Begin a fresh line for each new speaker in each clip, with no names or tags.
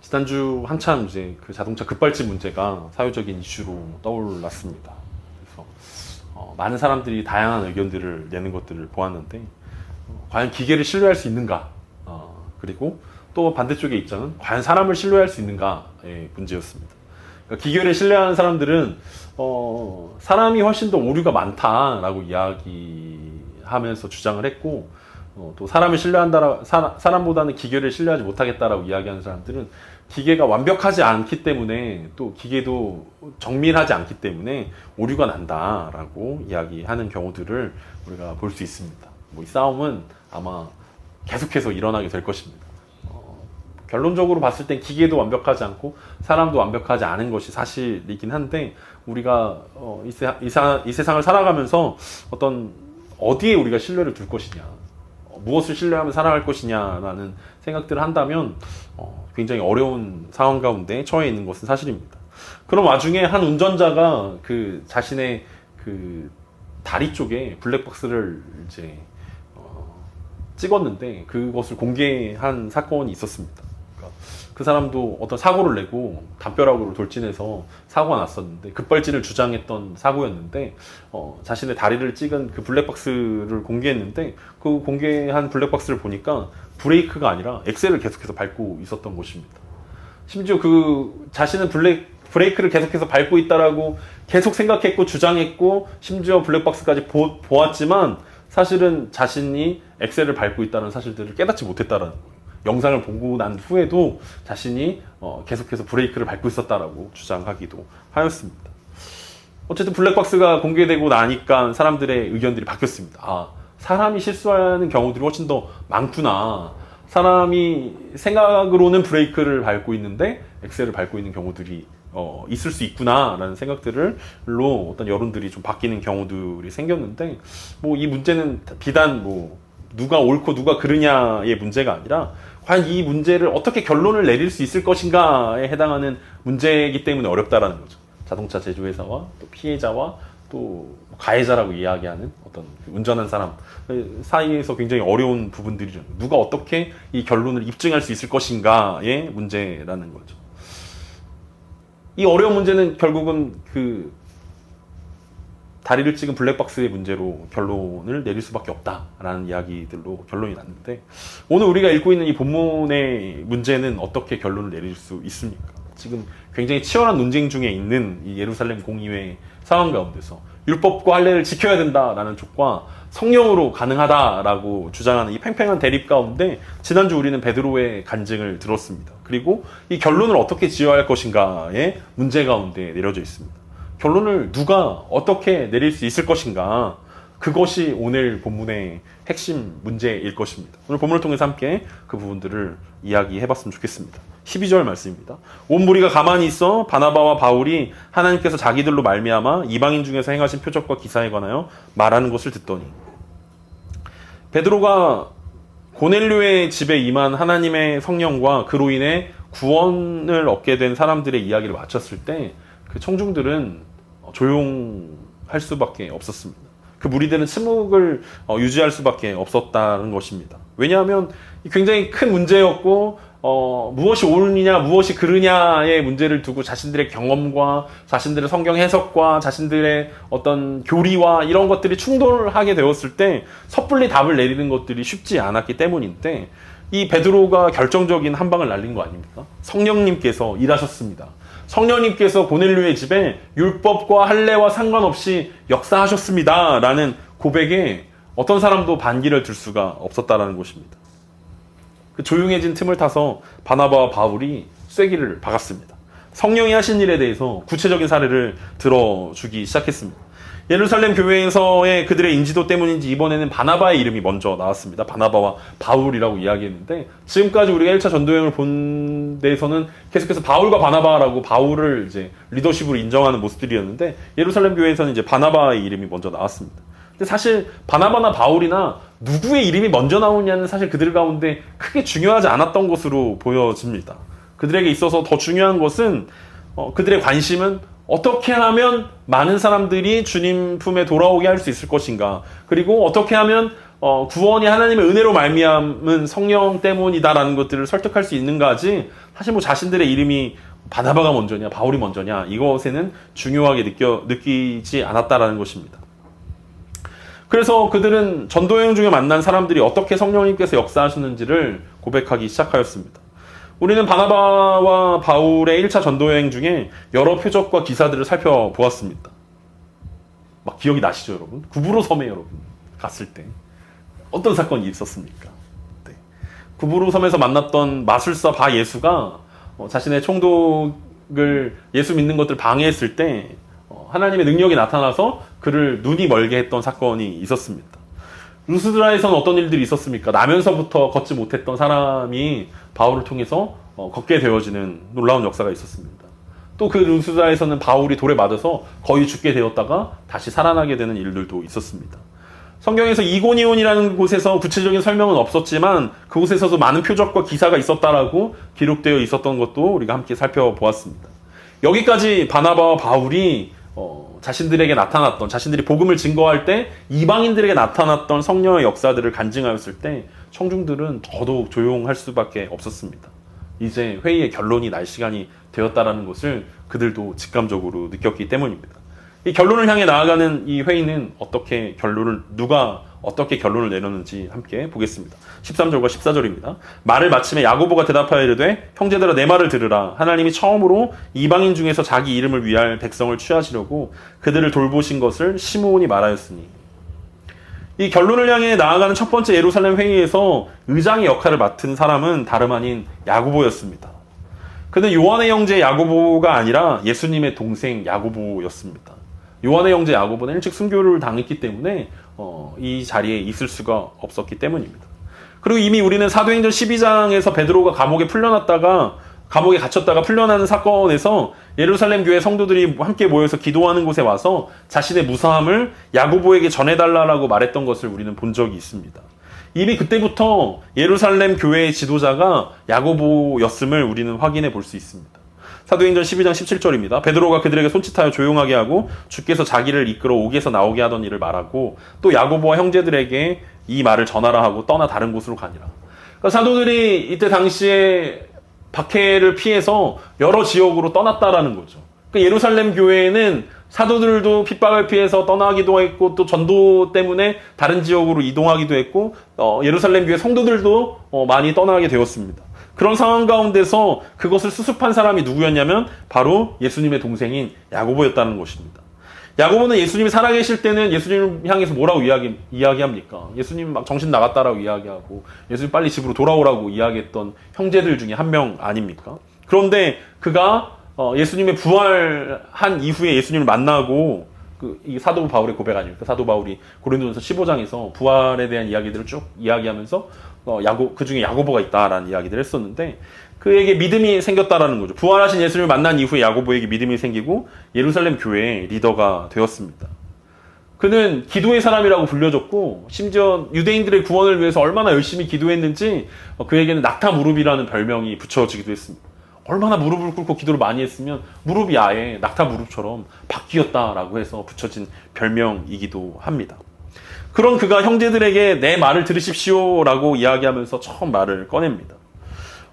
지난주 한참 이제 그 자동차 급발진 문제가 사회적인 이슈로 떠올랐습니다. 그래서 많은 사람들이 다양한 의견들을 내는 것들을 보았는데 과연 기계를 신뢰할 수 있는가? 그리고 또 반대쪽의 입장은 과연 사람을 신뢰할 수 있는가의 문제였습니다. 그러니까 기계를 신뢰하는 사람들은 사람이 훨씬 더 오류가 많다라고 이야기하면서 주장을 했고, 또 사람을 신뢰한다, 사람보다는 기계를 신뢰하지 못하겠다라고 이야기하는 사람들은 기계가 완벽하지 않기 때문에 또 기계도 정밀하지 않기 때문에 오류가 난다라고 이야기하는 경우들을 우리가 볼 수 있습니다. 이 싸움은 아마 계속해서 일어나게 될 것입니다. 결론적으로 봤을 땐 기계도 완벽하지 않고 사람도 완벽하지 않은 것이 사실이긴 한데, 우리가 이 세상을 살아가면서 어디에 우리가 신뢰를 둘 것이냐, 무엇을 신뢰하면 살아갈 것이냐라는 생각들을 한다면 굉장히 어려운 상황 가운데 처해 있는 것은 사실입니다. 그런 와중에 한 운전자가 그 자신의 그 다리 쪽에 블랙박스를 이제 찍었는데 그것을 공개한 사건이 있었습니다. 그 사람도 어떤 사고를 내고 담벼락으로 돌진해서 사고가 났었는데, 급발진을 주장했던 사고였는데 자신의 다리를 찍은 그 블랙박스를 공개했는데, 그 공개한 블랙박스를 보니까 브레이크가 아니라 엑셀을 계속해서 밟고 있었던 것입니다. 심지어 그 자신은 브레이크를 계속해서 밟고 있다라고 계속 생각했고 주장했고, 심지어 블랙박스까지 보았지만 사실은 자신이 엑셀을 밟고 있다는 사실들을 깨닫지 못했다라는 거예요. 영상을 보고 난 후에도 자신이 계속해서 브레이크를 밟고 있었다라고 주장하기도 하였습니다. 어쨌든 블랙박스가 공개되고 나니까 사람들의 의견들이 바뀌었습니다. 사람이 실수하는 경우들이 훨씬 더 많구나. 사람이 생각으로는 브레이크를 밟고 있는데 엑셀을 밟고 있는 경우들이 있을 수 있구나라는 생각들로 어떤 여론들이 좀 바뀌는 경우들이 생겼는데, 이 문제는 비단 누가 옳고 누가 그르냐의 문제가 아니라 과연 이 문제를 어떻게 결론을 내릴 수 있을 것인가에 해당하는 문제이기 때문에 어렵다라는 거죠. 자동차 제조회사와 또 피해자와 또 가해자라고 이야기하는 어떤 운전한 사람 사이에서 굉장히 어려운 부분들이죠. 누가 어떻게 이 결론을 입증할 수 있을 것인가의 문제라는 거죠. 이 어려운 문제는 결국은 그 다리를 찍은 블랙박스의 문제로 결론을 내릴 수밖에 없다라는 이야기들로 결론이 났는데, 오늘 우리가 읽고 있는 이 본문의 문제는 어떻게 결론을 내릴 수 있습니까? 지금 굉장히 치열한 논쟁 중에 있는 이 예루살렘 공의회 상황 가운데서 율법과 할례를 지켜야 된다라는 쪽과 성령으로 가능하다라고 주장하는 이 팽팽한 대립 가운데 지난주 우리는 베드로의 간증을 들었습니다. 그리고 이 결론을 어떻게 지어야 할 것인가의 문제 가운데 내려져 있습니다. 결론을 누가 어떻게 내릴 수 있을 것인가, 그것이 오늘 본문의 핵심 문제일 것입니다. 오늘 본문을 통해서 함께 그 부분들을 이야기해봤으면 좋겠습니다. 12절 말씀입니다. 온 무리가 가만히 있어 바나바와 바울이 하나님께서 자기들로 말미암아 이방인 중에서 행하신 표적과 기사에 관하여 말하는 것을 듣더니, 베드로가 고넬료의 집에 임한 하나님의 성령과 그로 인해 구원을 얻게 된 사람들의 이야기를 마쳤을 때 그 청중들은 조용할 수밖에 없었습니다. 그 무리들은 침묵을 유지할 수밖에 없었다는 것입니다. 왜냐하면 굉장히 큰 문제였고 무엇이 옳으냐 무엇이 그르냐의 문제를 두고 자신들의 경험과 자신들의 성경 해석과 자신들의 어떤 교리와 이런 것들이 충돌하게 되었을 때 섣불리 답을 내리는 것들이 쉽지 않았기 때문인데, 이 베드로가 결정적인 한 방을 날린 거 아닙니까? 성령님께서 일하셨습니다. 성령님께서 고넬료의 집에 율법과 할례와 상관없이 역사하셨습니다 라는 고백에 어떤 사람도 반기를 들 수가 없었다라는 것입니다. 그 조용해진 틈을 타서 바나바와 바울이 쐐기를 박았습니다. 성령이 하신 일에 대해서 구체적인 사례를 들어주기 시작했습니다. 예루살렘 교회에서의 그들의 인지도 때문인지 이번에는 바나바의 이름이 먼저 나왔습니다. 바나바와 바울이라고 이야기했는데, 지금까지 우리가 1차 전도여행을 본 데에서는 계속해서 바울과 바나바라고 바울을 이제 리더십으로 인정하는 모습들이었는데, 예루살렘 교회에서는 이제 바나바의 이름이 먼저 나왔습니다. 근데 사실 바나바나 바울이나 누구의 이름이 먼저 나오냐는 사실 그들 가운데 크게 중요하지 않았던 것으로 보여집니다. 그들에게 있어서 더 중요한 것은 그들의 관심은 어떻게 하면 많은 사람들이 주님 품에 돌아오게 할 수 있을 것인가, 그리고 어떻게 하면 구원이 하나님의 은혜로 말미암은 성령 때문이다라는 것들을 설득할 수 있는가지, 사실 뭐 자신들의 이름이 바나바가 먼저냐 바울이 먼저냐 이것에는 중요하게 느끼지 않았다라는 것입니다. 그래서 그들은 전도여행 중에 만난 사람들이 어떻게 성령님께서 역사하셨는지를 고백하기 시작하였습니다. 우리는 바나바와 바울의 1차 전도여행 중에 여러 표적과 기사들을 살펴보았습니다. 막 기억이 나시죠, 여러분? 구브로 섬에 여러분 갔을 때 어떤 사건이 있었습니까? 네. 구브로 섬에서 만났던 마술사 바 예수가 자신의 총독을 예수 믿는 것들 방해했을 때 하나님의 능력이 나타나서 그를 눈이 멀게 했던 사건이 있었습니다. 루스드라에서는 어떤 일들이 있었습니까? 나면서부터 걷지 못했던 사람이 바울을 통해서 걷게 되어지는 놀라운 역사가 있었습니다. 또 그 루스드라에서는 바울이 돌에 맞아서 거의 죽게 되었다가 다시 살아나게 되는 일들도 있었습니다. 성경에서 이고니온이라는 곳에서 구체적인 설명은 없었지만 그곳에서도 많은 표적과 기사가 있었다라고 기록되어 있었던 것도 우리가 함께 살펴보았습니다. 여기까지 바나바와 바울이 자신들에게 나타났던, 자신들이 복음을 증거할 때 이방인들에게 나타났던 성령의 역사들을 간증하였을 때 청중들은 더더욱 조용할 수밖에 없었습니다. 이제 회의의 결론이 날 시간이 되었다라는 것을 그들도 직감적으로 느꼈기 때문입니다. 이 결론을 향해 나아가는 이 회의는 누가 어떻게 결론을 내렸는지 함께 보겠습니다. 13절과 14절입니다. 말을 마침에 야고보가 대답하여 이르되 형제들아 내 말을 들으라. 하나님이 처음으로 이방인 중에서 자기 이름을 위할 백성을 취하시려고 그들을 돌보신 것을 시므온이 말하였으니. 이 결론을 향해 나아가는 첫 번째 예루살렘 회의에서 의장의 역할을 맡은 사람은 다름 아닌 야고보였습니다. 그는 요한의 형제 야고보가 아니라 예수님의 동생 야고보였습니다. 요한의 형제 야고보는 일찍 순교를 당했기 때문에 이 자리에 있을 수가 없었기 때문입니다. 그리고 이미 우리는 사도행전 12장에서 베드로가 감옥에 갇혔다가 풀려나는 사건에서 예루살렘 교회 성도들이 함께 모여서 기도하는 곳에 와서 자신의 무사함을 야고보에게 전해달라고 말했던 것을 우리는 본 적이 있습니다. 이미 그때부터 예루살렘 교회의 지도자가 야고보였음을 우리는 확인해 볼 수 있습니다. 사도행전 12장 17절입니다. 베드로가 그들에게 손짓하여 조용하게 하고 주께서 자기를 이끌어 옥에서 나오게 하던 일을 말하고 또 야고보와 형제들에게 이 말을 전하라 하고 떠나 다른 곳으로 가니라. 그러니까 사도들이 이때 당시에 박해를 피해서 여러 지역으로 떠났다라는 거죠. 그러니까 예루살렘 교회에는 사도들도 핍박을 피해서 떠나기도 했고 또 전도 때문에 다른 지역으로 이동하기도 했고 예루살렘 교회 성도들도 많이 떠나게 되었습니다. 그런 상황 가운데서 그것을 수습한 사람이 누구였냐면 바로 예수님의 동생인 야고보였다는 것입니다. 야고보는 예수님이 살아계실 때는 예수님을 향해서 뭐라고 이야기합니까? 예수님 막 정신 나갔다라고 이야기하고 예수님 빨리 집으로 돌아오라고 이야기했던 형제들 중에 한 명 아닙니까? 그런데 그가 예수님의 부활한 이후에 예수님을 만나고 이 사도 바울의 고백 아닙니까? 사도 바울이 고린도전서 15장에서 부활에 대한 이야기들을 쭉 이야기하면서 그 중에 야고보가 있다라는 이야기들을 했었는데 그에게 믿음이 생겼다라는 거죠. 부활하신 예수님을 만난 이후에 야고보에게 믿음이 생기고 예루살렘 교회의 리더가 되었습니다. 그는 기도의 사람이라고 불려졌고 심지어 유대인들의 구원을 위해서 얼마나 열심히 기도했는지 그에게는 낙타 무릎이라는 별명이 붙여지기도 했습니다. 얼마나 무릎을 꿇고 기도를 많이 했으면 무릎이 아예 낙타 무릎처럼 바뀌었다라고 해서 붙여진 별명이기도 합니다. 그런 그가 형제들에게 내 말을 들으십시오라고 이야기하면서 처음 말을 꺼냅니다.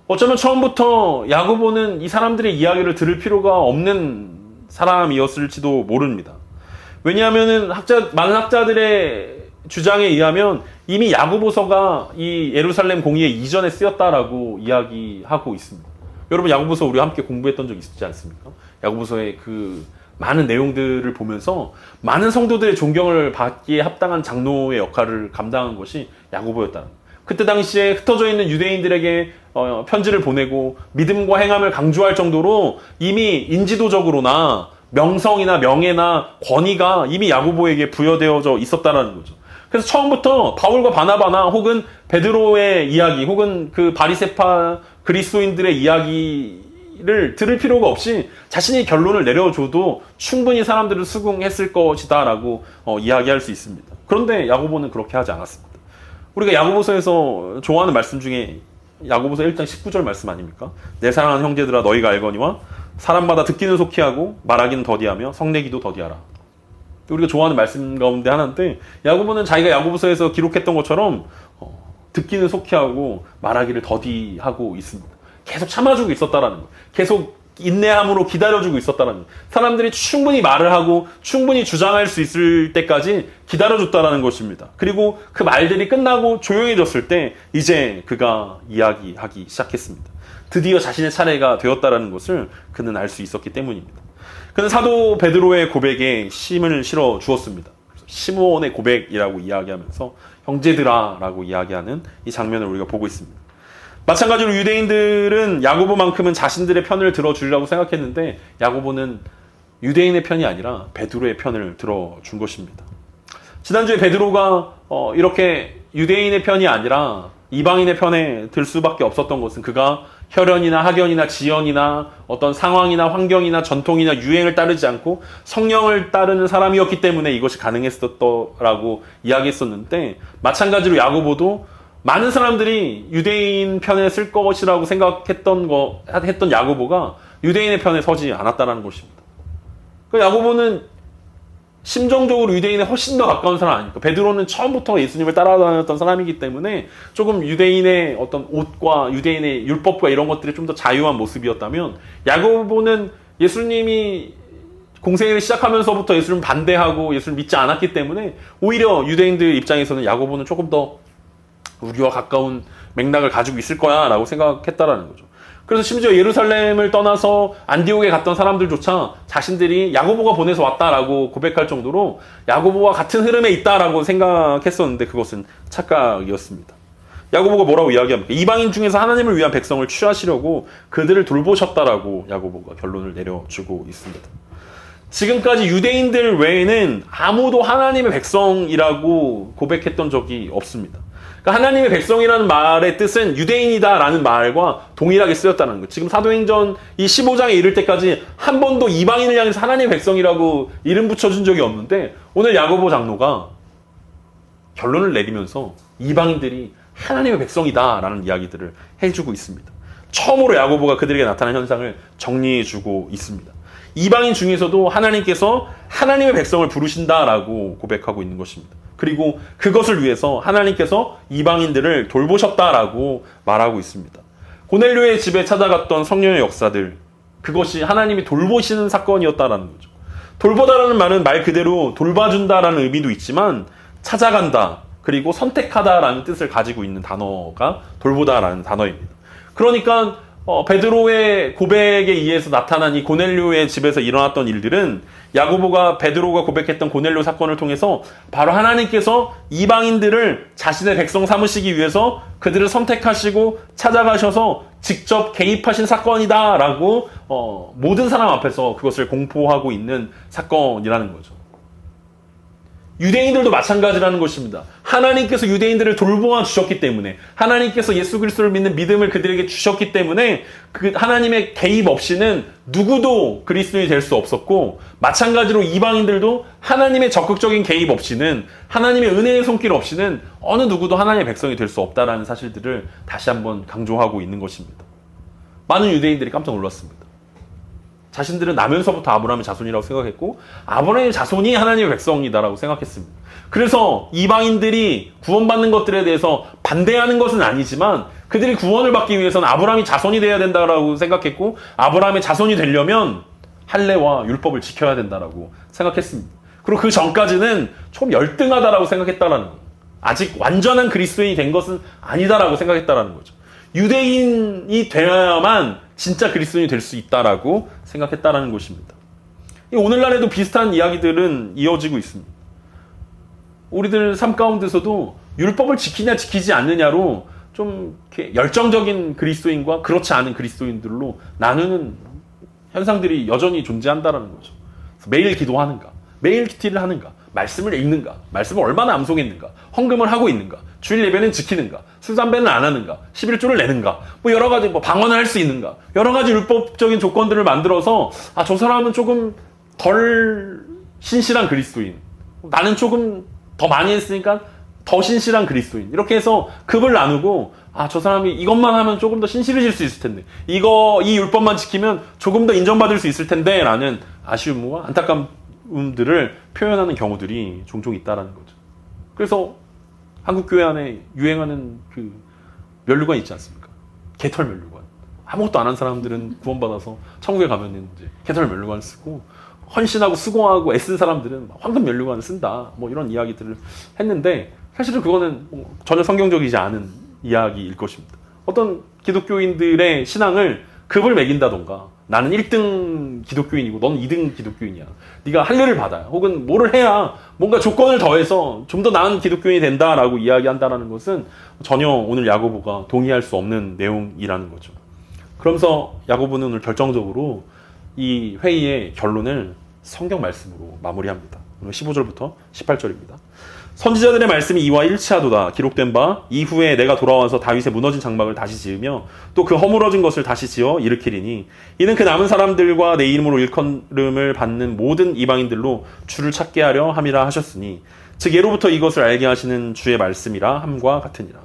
어쩌면 처음부터 야고보는 이 사람들의 이야기를 들을 필요가 없는 사람이었을지도 모릅니다. 왜냐하면 많은 학자들의 주장에 의하면 이미 야고보서가 이 예루살렘 공의회 이전에 쓰였다라고 이야기하고 있습니다. 여러분 야고보서 우리가 함께 공부했던 적 있지 않습니까? 야고보서의 그 많은 내용들을 보면서 많은 성도들의 존경을 받기에 합당한 장로의 역할을 감당한 것이 야고보였다는 거예요. 그때 당시에 흩어져 있는 유대인들에게 편지를 보내고 믿음과 행함을 강조할 정도로 이미 인지도적으로나 명성이나 명예나 권위가 이미 야고보에게 부여되어져 있었다는 거죠. 그래서 처음부터 바울과 바나바나 혹은 베드로의 이야기 혹은 그 바리새파 그리스도인들의 이야기를 들을 필요가 없이 자신이 결론을 내려줘도 충분히 사람들을 수긍했을 것이다 라고 이야기할 수 있습니다. 그런데 야고보는 그렇게 하지 않았습니다. 우리가 야고보서에서 좋아하는 말씀 중에 야고보서 1장 19절 말씀 아닙니까? 내 사랑하는 형제들아 너희가 알거니와 사람마다 듣기는 속히 하고 말하기는 더디하며 성내기도 더디하라. 우리가 좋아하는 말씀 가운데 하나인데 야고보는 자기가 야고보서에서 기록했던 것처럼 듣기는 속히 하고 말하기를 더디하고 있습니다. 계속 참아주고 있었다라는 거예요. 계속 인내함으로 기다려주고 있었다는 거예요. 사람들이 충분히 말을 하고 충분히 주장할 수 있을 때까지 기다려줬다라는 것입니다. 그리고 그 말들이 끝나고 조용해졌을 때 이제 그가 이야기하기 시작했습니다. 드디어 자신의 차례가 되었다라는 것을 그는 알 수 있었기 때문입니다. 그는 사도 베드로의 고백에 힘을 실어 주었습니다. 시므온의 고백이라고 이야기하면서 형제들아라고 이야기하는 이 장면을 우리가 보고 있습니다. 마찬가지로 유대인들은 야고보만큼은 자신들의 편을 들어주려고 생각했는데 야고보는 유대인의 편이 아니라 베드로의 편을 들어준 것입니다. 지난주에 베드로가 이렇게 유대인의 편이 아니라 이방인의 편에 들 수밖에 없었던 것은 그가 혈연이나 학연이나 지연이나 어떤 상황이나 환경이나 전통이나 유행을 따르지 않고 성령을 따르는 사람이었기 때문에 이것이 가능했었다라고 이야기했었는데, 마찬가지로 야고보도 많은 사람들이 유대인 편에 쓸 것이라고 생각했던 했던 야고보가 유대인의 편에 서지 않았다는 것입니다. 그 야고보는 심정적으로 유대인에 훨씬 더 가까운 사람 아닙니까? 베드로는 처음부터 예수님을 따라다녔던 사람이기 때문에 조금 유대인의 어떤 옷과 유대인의 율법과 이런 것들이 좀 더 자유한 모습이었다면, 야고보는 예수님이 공생애를 시작하면서부터 예수님을 반대하고 예수를 믿지 않았기 때문에 오히려 유대인들 입장에서는 야고보는 조금 더 우리와 가까운 맥락을 가지고 있을 거야 라고 생각했다라는 거죠. 그래서 심지어 예루살렘을 떠나서 안디옥에 갔던 사람들조차 자신들이 야고보가 보내서 왔다라고 고백할 정도로 야고보와 같은 흐름에 있다라고 생각했었는데 그것은 착각이었습니다. 야고보가 뭐라고 이야기합니까? 이방인 중에서 하나님을 위한 백성을 취하시려고 그들을 돌보셨다라고 야고보가 결론을 내려주고 있습니다. 지금까지 유대인들 외에는 아무도 하나님의 백성이라고 고백했던 적이 없습니다. 그러니까 하나님의 백성이라는 말의 뜻은 유대인이다라는 말과 동일하게 쓰였다는 거예요. 지금 사도행전 이 15장에 이를 때까지 한 번도 이방인을 향해서 하나님의 백성이라고 이름 붙여준 적이 없는데, 오늘 야고보 장로가 결론을 내리면서 이방인들이 하나님의 백성이다라는 이야기들을 해주고 있습니다. 처음으로 야고보가 그들에게 나타난 현상을 정리해주고 있습니다. 이방인 중에서도 하나님께서 하나님의 백성을 부르신다라고 고백하고 있는 것입니다. 그리고 그것을 위해서 하나님께서 이방인들을 돌보셨다라고 말하고 있습니다. 고넬료의 집에 찾아갔던 성령의 역사들, 그것이 하나님이 돌보시는 사건이었다라는 거죠. 돌보다라는 말은 말 그대로 돌봐준다라는 의미도 있지만 찾아간다, 그리고 선택하다라는 뜻을 가지고 있는 단어가 돌보다라는 단어입니다. 그러니까 베드로의 고백에 의해서 나타난 이 고넬료의 집에서 일어났던 일들은 야고보가 베드로가 고백했던 고넬료 사건을 통해서 바로 하나님께서 이방인들을 자신의 백성 삼으시기 위해서 그들을 선택하시고 찾아가셔서 직접 개입하신 사건이다라고 모든 사람 앞에서 그것을 공포하고 있는 사건이라는 거죠. 유대인들도 마찬가지라는 것입니다. 하나님께서 유대인들을 돌보아 주셨기 때문에, 하나님께서 예수 그리스도를 믿는 믿음을 그들에게 주셨기 때문에 그 하나님의 개입 없이는 누구도 그리스도인이 될 수 없었고, 마찬가지로 이방인들도 하나님의 적극적인 개입 없이는, 하나님의 은혜의 손길 없이는 어느 누구도 하나님의 백성이 될 수 없다라는 사실들을 다시 한번 강조하고 있는 것입니다. 많은 유대인들이 깜짝 놀랐습니다. 자신들은 나면서부터 아브라함의 자손이라고 생각했고 아브라함의 자손이 하나님의 백성이다라고 생각했습니다. 그래서 이방인들이 구원받는 것들에 대해서 반대하는 것은 아니지만 그들이 구원을 받기 위해서는 아브라함이 자손이 되어야 된다라고 생각했고, 아브라함의 자손이 되려면 할례와 율법을 지켜야 된다라고 생각했습니다. 그리고 그 전까지는 좀 열등하다라고 생각했다라는 거예요. 아직 완전한 그리스도인이 된 것은 아니다라고 생각했다라는 거죠. 유대인이 되어야만 진짜 그리스도인이 될 수 있다라고 생각했다라는 것입니다. 오늘날에도 비슷한 이야기들은 이어지고 있습니다. 우리들 삶 가운데서도 율법을 지키냐 지키지 않느냐로 좀 이렇게 열정적인 그리스도인과 그렇지 않은 그리스도인들로 나누는 현상들이 여전히 존재한다라는 거죠. 매일 기도하는가, 매일 큐티를 하는가, 말씀을 읽는가, 말씀을 얼마나 암송했는가, 헌금을 하고 있는가, 주일 예배는 지키는가, 술 담배는 안 하는가, 11조를 내는가, 여러 가지 방언을 할 수 있는가, 여러 가지 율법적인 조건들을 만들어서 저 사람은 조금 덜 신실한 그리스도인, 나는 조금 더 많이 했으니까 더 신실한 그리스도인, 이렇게 해서 급을 나누고 저 사람이 이것만 하면 조금 더 신실해질 수 있을 텐데, 이 율법만 지키면 조금 더 인정받을 수 있을 텐데 라는 아쉬움과 안타까움들을 표현하는 경우들이 종종 있다라는 거죠. 그래서 한국 교회 안에 유행하는 그 면류관 있지 않습니까? 개털 면류관. 아무것도 안 한 사람들은 구원받아서 천국에 가면은 이제 개털 면류관 쓰고, 헌신하고 수고하고 애쓴 사람들은 황금 면류관을 쓴다. 뭐 이런 이야기들을 했는데, 사실은 그거는 전혀 성경적이지 않은 이야기일 것입니다. 어떤 기독교인들의 신앙을 급을 매긴다던가, 나는 1등 기독교인이고 너는 2등 기독교인이야, 네가 할례를 받아야 혹은 뭐를 해야 뭔가 조건을 더해서 좀 더 나은 기독교인이 된다라고 이야기한다는 것은 전혀 오늘 야고보가 동의할 수 없는 내용이라는 거죠. 그러면서 야고보는 오늘 결정적으로 이 회의의 결론을 성경 말씀으로 마무리합니다. 15절부터 18절입니다. 선지자들의 말씀이 이와 일치하도다. 기록된 바 이후에 내가 돌아와서 다윗의 무너진 장막을 다시 지으며 또 그 허물어진 것을 다시 지어 일으키리니 이는 그 남은 사람들과 내 이름으로 일컬음을 받는 모든 이방인들로 주를 찾게 하려 함이라 하셨으니 즉 예로부터 이것을 알게 하시는 주의 말씀이라 함과 같으니라.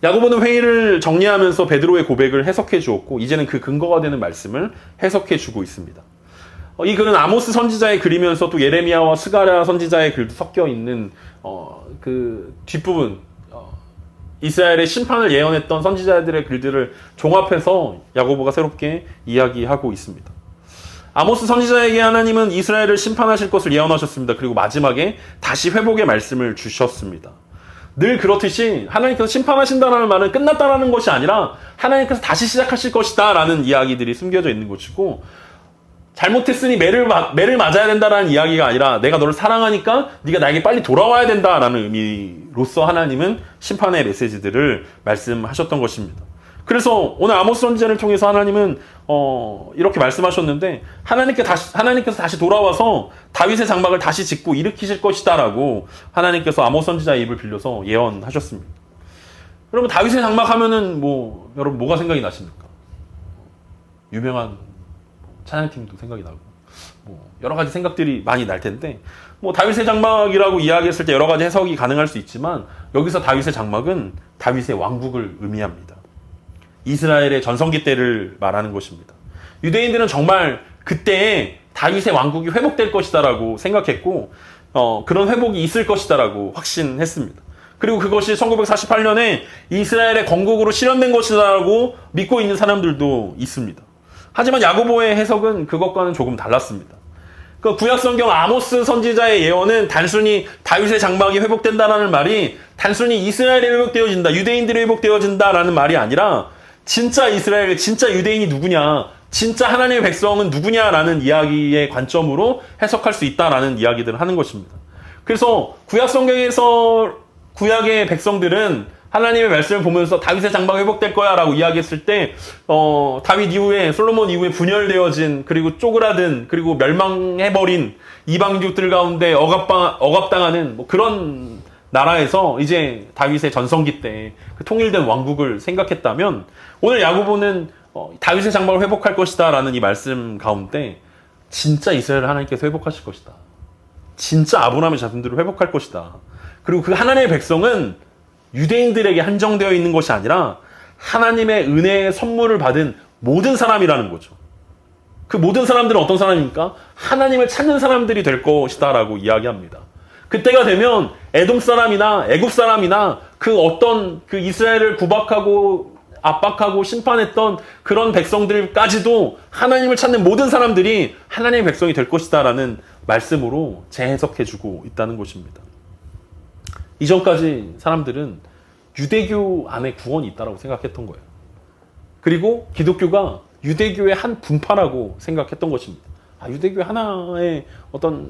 야고보는 회의를 정리하면서 베드로의 고백을 해석해 주었고, 이제는 그 근거가 되는 말씀을 해석해 주고 있습니다. 이 글은 아모스 선지자의 글이면서 또 예레미야와 스가랴 선지자의 글도 섞여 있는 그 뒷부분, 이스라엘의 심판을 예언했던 선지자들의 글들을 종합해서 야고보가 새롭게 이야기하고 있습니다. 아모스 선지자에게 하나님은 이스라엘을 심판하실 것을 예언하셨습니다. 그리고 마지막에 다시 회복의 말씀을 주셨습니다. 늘 그렇듯이 하나님께서 심판하신다는 말은 끝났다라는 것이 아니라 하나님께서 다시 시작하실 것이다 라는 이야기들이 숨겨져 있는 것이고, 잘못했으니 매를 맞아야 된다라는 이야기가 아니라 내가 너를 사랑하니까 네가 나에게 빨리 돌아와야 된다라는 의미로서 하나님은 심판의 메시지들을 말씀하셨던 것입니다. 그래서 오늘 아모스 선지자를 통해서 하나님은 이렇게 말씀하셨는데, 하나님께서 다시 돌아와서 다윗의 장막을 다시 짓고 일으키실 것이다라고 하나님께서 아모스 선지자의 입을 빌려서 예언하셨습니다. 여러분, 다윗의 장막 하면은 여러분 뭐가 생각이 나십니까? 유명한 찬양팀도 생각이 나고 여러 가지 생각들이 많이 날 텐데, 다윗의 장막이라고 이야기했을 때 여러 가지 해석이 가능할 수 있지만, 여기서 다윗의 장막은 다윗의 왕국을 의미합니다. 이스라엘의 전성기 때를 말하는 것입니다. 유대인들은 정말 그때에 다윗의 왕국이 회복될 것이다라고 생각했고, 그런 회복이 있을 것이다라고 확신했습니다. 그리고 그것이 1948년에 이스라엘의 건국으로 실현된 것이다라고 믿고 있는 사람들도 있습니다. 하지만 야고보의 해석은 그것과는 조금 달랐습니다. 그 구약성경 아모스 선지자의 예언은 단순히 다윗의 장막이 회복된다라는 말이 단순히 이스라엘이 회복되어진다, 유대인들이 회복되어진다라는 말이 아니라 진짜 이스라엘, 진짜 유대인이 누구냐, 진짜 하나님의 백성은 누구냐라는 이야기의 관점으로 해석할 수 있다라는 이야기들을 하는 것입니다. 그래서 구약성경에서 구약의 백성들은 하나님의 말씀을 보면서 다윗의 장막이 회복될 거야 라고 이야기했을 때 다윗 이후에, 솔로몬 이후에 분열되어진, 그리고 쪼그라든, 그리고 멸망해버린 이방인족들 가운데 억압당하는 그런 나라에서 이제 다윗의 전성기 때 그 통일된 왕국을 생각했다면, 오늘 야고보는 다윗의 장막을 회복할 것이다 라는 이 말씀 가운데 진짜 이스라엘을 하나님께서 회복하실 것이다, 진짜 아브라함의 자손들을 회복할 것이다, 그리고 그 하나님의 백성은 유대인들에게 한정되어 있는 것이 아니라 하나님의 은혜의 선물을 받은 모든 사람이라는 거죠. 그 모든 사람들은 어떤 사람입니까? 하나님을 찾는 사람들이 될 것이다 라고 이야기합니다. 그때가 되면 에돔 사람이나 애굽 사람이나 그 어떤 그 이스라엘을 구박하고 압박하고 심판했던 그런 백성들까지도 하나님을 찾는 모든 사람들이 하나님의 백성이 될 것이다 라는 말씀으로 재해석해주고 있다는 것입니다. 이전까지 사람들은 유대교 안에 구원이 있다고 생각했던 거예요. 그리고 기독교가 유대교의 한 분파라고 생각했던 것입니다. 유대교의 하나의 어떤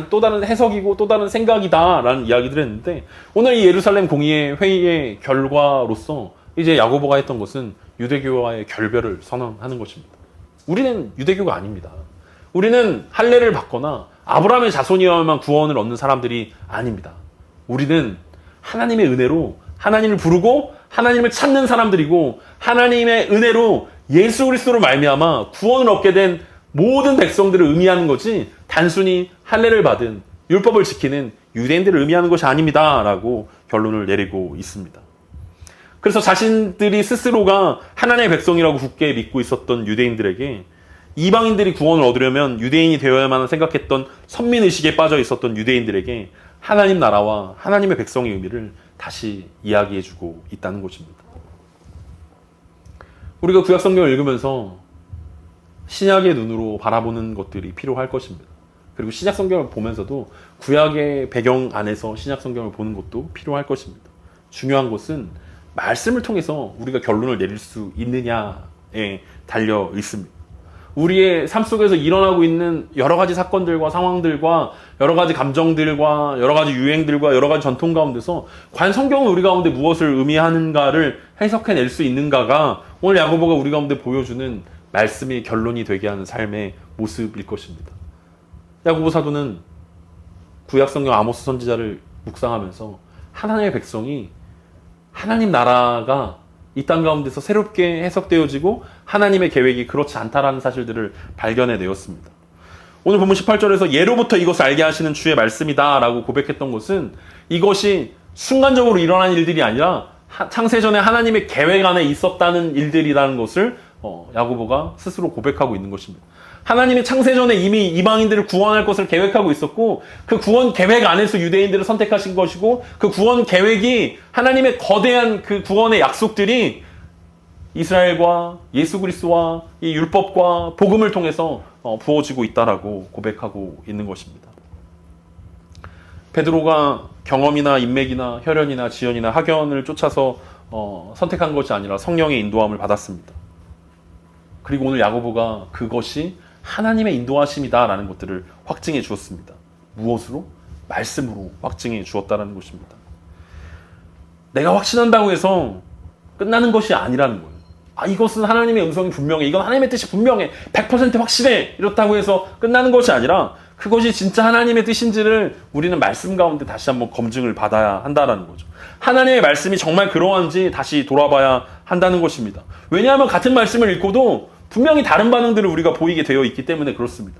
또 다른 해석이고 또 다른 생각이다라는 이야기들을 했는데, 오늘 이 예루살렘 공의회 회의의 결과로서 이제 야고보가 했던 것은 유대교와의 결별을 선언하는 것입니다. 우리는 유대교가 아닙니다. 우리는 할례를 받거나 아브라함의 자손이어야만 구원을 얻는 사람들이 아닙니다. 우리는 하나님의 은혜로 하나님을 부르고 하나님을 찾는 사람들이고, 하나님의 은혜로 예수 그리스도로 말미암아 구원을 얻게 된 모든 백성들을 의미하는 거지, 단순히 할례를 받은 율법을 지키는 유대인들을 의미하는 것이 아닙니다 라고 결론을 내리고 있습니다. 그래서 자신들이 스스로가 하나님의 백성이라고 굳게 믿고 있었던 유대인들에게, 이방인들이 구원을 얻으려면 유대인이 되어야만 생각했던 선민의식에 빠져 있었던 유대인들에게 하나님 나라와 하나님의 백성의 의미를 다시 이야기해주고 있다는 것입니다. 우리가 구약 성경을 읽으면서 신약의 눈으로 바라보는 것들이 필요할 것입니다. 그리고 신약 성경을 보면서도 구약의 배경 안에서 신약 성경을 보는 것도 필요할 것입니다. 중요한 것은 말씀을 통해서 우리가 결론을 내릴 수 있느냐에 달려 있습니다. 우리의 삶 속에서 일어나고 있는 여러 가지 사건들과 상황들과 여러 가지 감정들과 여러 가지 유행들과 여러 가지 전통 가운데서 과연 성경은 우리 가운데 무엇을 의미하는가를 해석해낼 수 있는가가 오늘 야고보가 우리 가운데 보여주는 말씀이 결론이 되게 하는 삶의 모습일 것입니다. 야고보 사도는 구약 성경 아모스 선지자를 묵상하면서 하나님의 백성이 하나님 나라가 이 땅 가운데서 새롭게 해석되어지고 하나님의 계획이 그렇지 않다라는 사실들을 발견해내었습니다. 오늘 본문 18절에서 예로부터 이것을 알게 하시는 주의 말씀이다 라고 고백했던 것은 이것이 순간적으로 일어난 일들이 아니라 창세전에 하나님의 계획 안에 있었다는 일들이라는 것을 야고보가 스스로 고백하고 있는 것입니다. 하나님이 창세전에 이미 이방인들을 구원할 것을 계획하고 있었고 그 구원 계획 안에서 유대인들을 선택하신 것이고 그 구원 계획이 하나님의 거대한 그 구원의 약속들이 이스라엘과 예수 그리스도와 이 율법과 복음을 통해서 부어지고 있다라고 고백하고 있는 것입니다. 베드로가 경험이나 인맥이나 혈연이나 지연이나 학연을 쫓아서 선택한 것이 아니라 성령의 인도함을 받았습니다. 그리고 오늘 야고보가 그것이 하나님의 인도하심이다라는 것들을 확증해 주었습니다. 무엇으로? 말씀으로 확증해 주었다는 것입니다. 내가 확신한다고 해서 끝나는 것이 아니라는 거예요. 이것은 하나님의 음성이 분명해. 이건 하나님의 뜻이 분명해. 100% 확실해. 이렇다고 해서 끝나는 것이 아니라 그것이 진짜 하나님의 뜻인지를 우리는 말씀 가운데 다시 한번 검증을 받아야 한다는 거죠. 하나님의 말씀이 정말 그러한지 다시 돌아봐야 한다는 것입니다. 왜냐하면 같은 말씀을 읽고도 분명히 다른 반응들을 우리가 보이게 되어 있기 때문에 그렇습니다.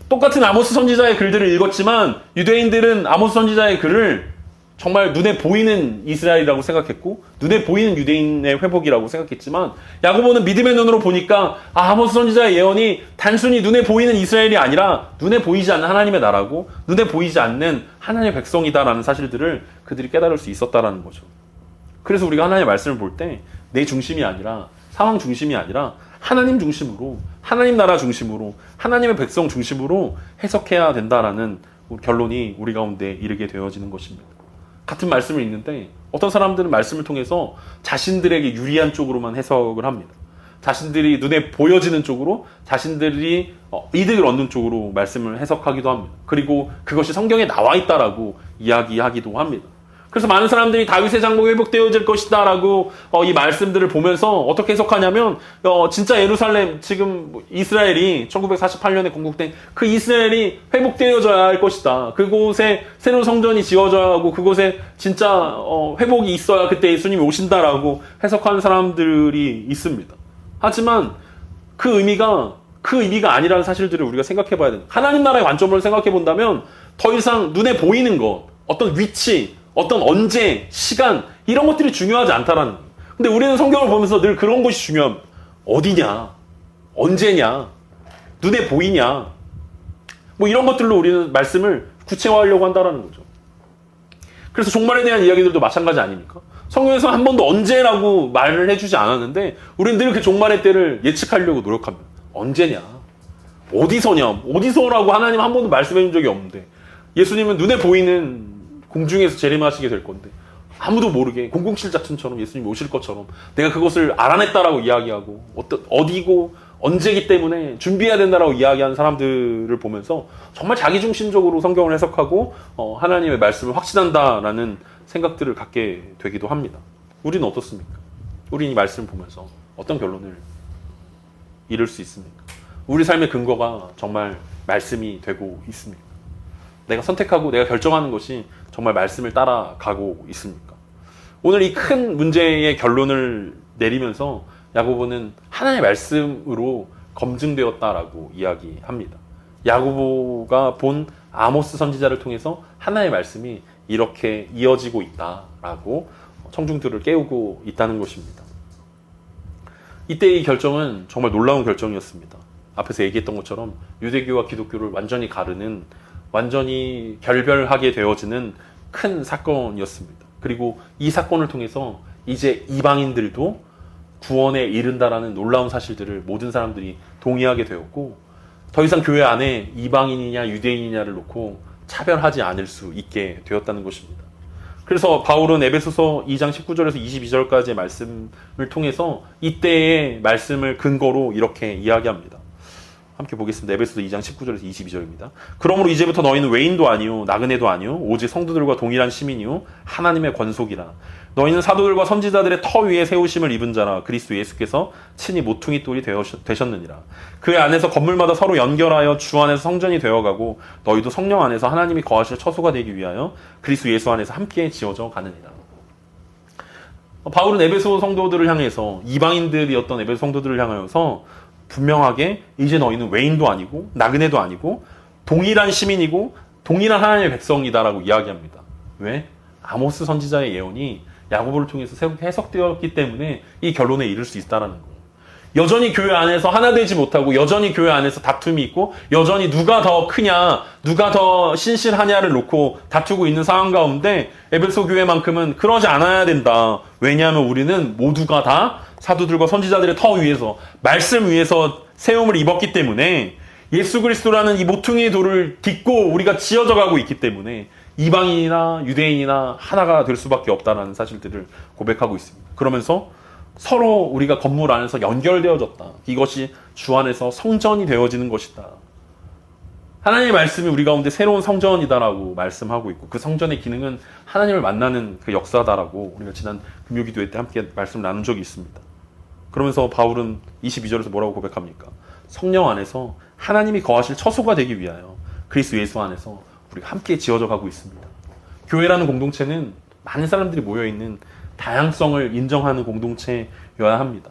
똑같은 아모스 선지자의 글들을 읽었지만 유대인들은 아모스 선지자의 글을 정말 눈에 보이는 이스라엘이라고 생각했고 눈에 보이는 유대인의 회복이라고 생각했지만 야고보는 믿음의 눈으로 보니까 아모스 선지자의 예언이 단순히 눈에 보이는 이스라엘이 아니라 눈에 보이지 않는 하나님의 나라고 눈에 보이지 않는 하나님의 백성이다라는 사실들을 그들이 깨달을 수 있었다라는 거죠. 그래서 우리가 하나님의 말씀을 볼 때 내 중심이 아니라 상황 중심이 아니라 하나님 중심으로 하나님 나라 중심으로 하나님의 백성 중심으로 해석해야 된다라는 결론이 우리 가운데 이르게 되어지는 것입니다. 같은 말씀을 읽는데 어떤 사람들은 말씀을 통해서 자신들에게 유리한 쪽으로만 해석을 합니다. 자신들이 눈에 보여지는 쪽으로 자신들이 이득을 얻는 쪽으로 말씀을 해석하기도 합니다. 그리고 그것이 성경에 나와 있다라고 이야기하기도 합니다. 그래서 많은 사람들이 다윗의 장막이 회복되어질 것이다 라고 이 말씀들을 보면서 어떻게 해석하냐면 진짜 예루살렘 지금 이스라엘이 1948년에 건국된 그 이스라엘이 회복되어져야 할 것이다. 그곳에 새로운 성전이 지어져야 하고 그곳에 진짜 회복이 있어야 그때 예수님이 오신다라고 해석하는 사람들이 있습니다. 하지만 그 의미가 아니라는 사실들을 우리가 생각해 봐야 됩니다. 하나님 나라의 관점으로 생각해 본다면 더 이상 눈에 보이는 것, 어떤 위치, 어떤 언제, 시간 이런 것들이 중요하지 않다라는 거예요. 근데 우리는 성경을 보면서 늘 그런 것이 중요합니다. 어디냐, 언제냐, 눈에 보이냐 뭐 이런 것들로 우리는 말씀을 구체화하려고 한다라는 거죠. 그래서 종말에 대한 이야기들도 마찬가지 아닙니까? 성경에서 한 번도 언제라고 말을 해주지 않았는데 우리는 늘 그 종말의 때를 예측하려고 노력합니다. 언제냐, 어디서라고 하나님 한 번도 말씀해 준 적이 없는데 예수님은 눈에 보이는 공중에서 재림하시게 될 건데 아무도 모르게 007 작전처럼 예수님이 오실 것처럼 내가 그것을 알아냈다라고 이야기하고 어디고 언제기 때문에 준비해야 된다라고 이야기하는 사람들을 보면서 정말 자기중심적으로 성경을 해석하고 하나님의 말씀을 확신한다라는 생각들을 갖게 되기도 합니다. 우리는 어떻습니까? 우리는 이 말씀을 보면서 어떤 결론을 이룰 수 있습니까? 우리 삶의 근거가 정말 말씀이 되고 있습니까? 내가 선택하고 내가 결정하는 것이 정말 말씀을 따라가고 있습니까? 오늘 이 큰 문제의 결론을 내리면서 야고보는 하나님의 말씀으로 검증되었다라고 이야기합니다. 야고보가 본 아모스 선지자를 통해서 하나님의 말씀이 이렇게 이어지고 있다라고 청중들을 깨우고 있다는 것입니다. 이때의 결정은 정말 놀라운 결정이었습니다. 앞에서 얘기했던 것처럼 유대교와 기독교를 완전히 가르는 완전히 결별하게 되어지는 큰 사건이었습니다. 그리고 이 사건을 통해서 이제 이방인들도 구원에 이른다라는 놀라운 사실들을 모든 사람들이 동의하게 되었고, 더 이상 교회 안에 이방인이냐 유대인이냐를 놓고 차별하지 않을 수 있게 되었다는 것입니다. 그래서 바울은 에베소서 2장 19절에서 22절까지의 말씀을 통해서 이때의 말씀을 근거로 이렇게 이야기합니다. 함께 보겠습니다. 에베소서 2장 19절에서 22절입니다. 그러므로 이제부터 너희는 외인도 아니요 나그네도 아니요 오직 성도들과 동일한 시민이요 하나님의 권속이라. 너희는 사도들과 선지자들의 터 위에 세우심을 입은 자라. 그리스도 예수께서 친히 모퉁이 돌이 되셨느니라. 그 안에서 건물마다 서로 연결하여 주 안에서 성전이 되어가고 너희도 성령 안에서 하나님이 거하실 처소가 되기 위하여 그리스도 예수 안에서 함께 지어져 가느니라. 바울은 에베소 성도들을 향해서, 이방인들이었던 에베소 성도들을 향하여서 분명하게 이제 너희는 외인도 아니고 나그네도 아니고 동일한 시민이고 동일한 하나님의 백성이다라고 이야기합니다. 왜? 아모스 선지자의 예언이 야고보를 통해서 해석되었기 때문에 이 결론에 이를 수 있다라는 거예요. 여전히 교회 안에서 하나 되지 못하고 여전히 교회 안에서 다툼이 있고 여전히 누가 더 크냐, 누가 더 신실하냐를 놓고 다투고 있는 상황 가운데 에베소 교회만큼은 그러지 않아야 된다. 왜냐하면 우리는 모두가 다 사도들과 선지자들의 터 위에서, 말씀 위에서 세움을 입었기 때문에, 예수 그리스도라는 이 모퉁이의 돌을 딛고 우리가 지어져 가고 있기 때문에 이방인이나 유대인이나 하나가 될 수밖에 없다는 사실들을 고백하고 있습니다. 그러면서 서로 우리가 건물 안에서 연결되어졌다. 이것이 주 안에서 성전이 되어지는 것이다. 하나님의 말씀이 우리 가운데 새로운 성전이다라고 말씀하고 있고, 그 성전의 기능은 하나님을 만나는 그 역사다라고 우리가 지난 금요기도회 때 함께 말씀 나눈 적이 있습니다. 그러면서 바울은 22절에서 뭐라고 고백합니까? 성령 안에서 하나님이 거하실 처소가 되기 위하여 그리스도 예수 안에서 우리가 함께 지어져 가고 있습니다. 교회라는 공동체는 많은 사람들이 모여있는 다양성을 인정하는 공동체여야 합니다.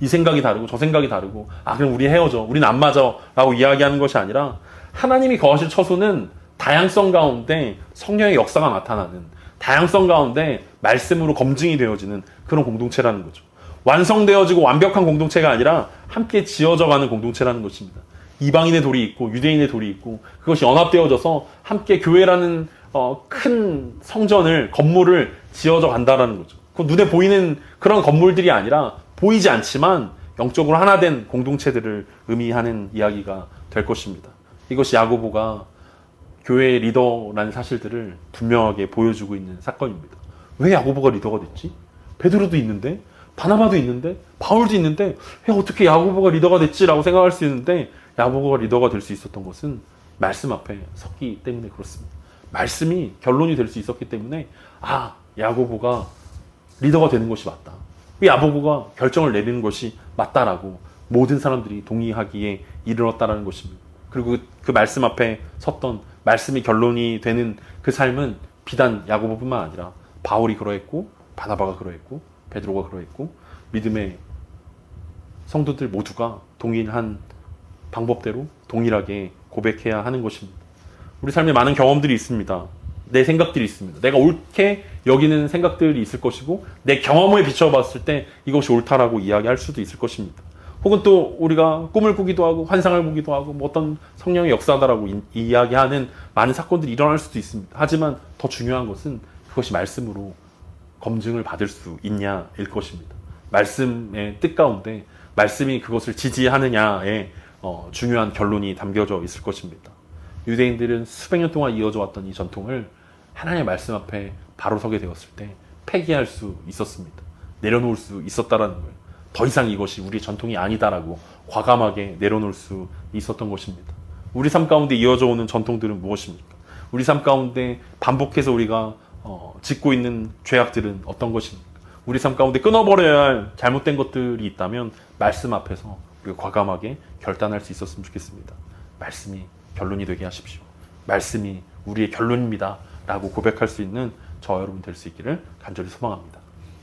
이 생각이 다르고 저 생각이 다르고, 그럼 우리 헤어져, 우리는 안 맞아 라고 이야기하는 것이 아니라, 하나님이 거하실 처소는 다양성 가운데 성령의 역사가 나타나는, 다양성 가운데 말씀으로 검증이 되어지는 그런 공동체라는 거죠. 완성되어지고 완벽한 공동체가 아니라 함께 지어져가는 공동체라는 것입니다. 이방인의 돌이 있고 유대인의 돌이 있고 그것이 연합되어져서 함께 교회라는 큰 성전을, 건물을 지어져 간다라는 거죠. 그 눈에 보이는 그런 건물들이 아니라 보이지 않지만 영적으로 하나 된 공동체들을 의미하는 이야기가 될 것입니다. 이것이 야고보가 교회의 리더라는 사실들을 분명하게 보여주고 있는 사건입니다. 왜 야고보가 리더가 됐지? 베드로도 있는데, 바나바도 있는데, 바울도 있는데 왜 어떻게 야고보가 리더가 됐지라고 생각할 수 있는데, 야고보가 리더가 될 수 있었던 것은 말씀 앞에 섰기 때문에 그렇습니다. 말씀이 결론이 될 수 있었기 때문에 야고보가 리더가 되는 것이 맞다. 야고보가 결정을 내리는 것이 맞다라고 모든 사람들이 동의하기에 이르렀다라는 것입니다. 그리고 그 말씀 앞에 섰던, 말씀이 결론이 되는 그 삶은 비단 야고보뿐만 아니라 바울이 그러했고, 바나바가 그러했고, 베드로가 그러했고, 믿음의 성도들 모두가 동일한 방법대로 동일하게 고백해야 하는 것입니다. 우리 삶에 많은 경험들이 있습니다. 내 생각들이 있습니다. 내가 옳게 여기는 생각들이 있을 것이고, 내 경험을 비춰봤을 때 이것이 옳다라고 이야기할 수도 있을 것입니다. 혹은 또 우리가 꿈을 꾸기도 하고 환상을 보기도 하고 어떤 성령의 역사다라고 이야기하는 많은 사건들이 일어날 수도 있습니다. 하지만 더 중요한 것은 그것이 말씀으로 검증을 받을 수 있냐일 것입니다. 말씀의 뜻 가운데 말씀이 그것을 지지하느냐에 중요한 결론이 담겨져 있을 것입니다. 유대인들은 수백 년 동안 이어져 왔던 이 전통을 하나님의 말씀 앞에 바로 서게 되었을 때 폐기할 수 있었습니다. 내려놓을 수 있었다라는 거예요. 더 이상 이것이 우리의 전통이 아니다라고 과감하게 내려놓을 수 있었던 것입니다. 우리 삶 가운데 이어져 오는 전통들은 무엇입니까? 우리 삶 가운데 반복해서 우리가 짓고 있는 죄악들은 어떤 것입니까? 우리 삶 가운데 끊어버려야 할 잘못된 것들이 있다면 말씀 앞에서 우리가 과감하게 결단할 수 있었으면 좋겠습니다. 말씀이 결론이 되게 하십시오. 말씀이 우리의 결론입니다 라고 고백할 수 있는 저와 여러분 될 수 있기를 간절히 소망합니다.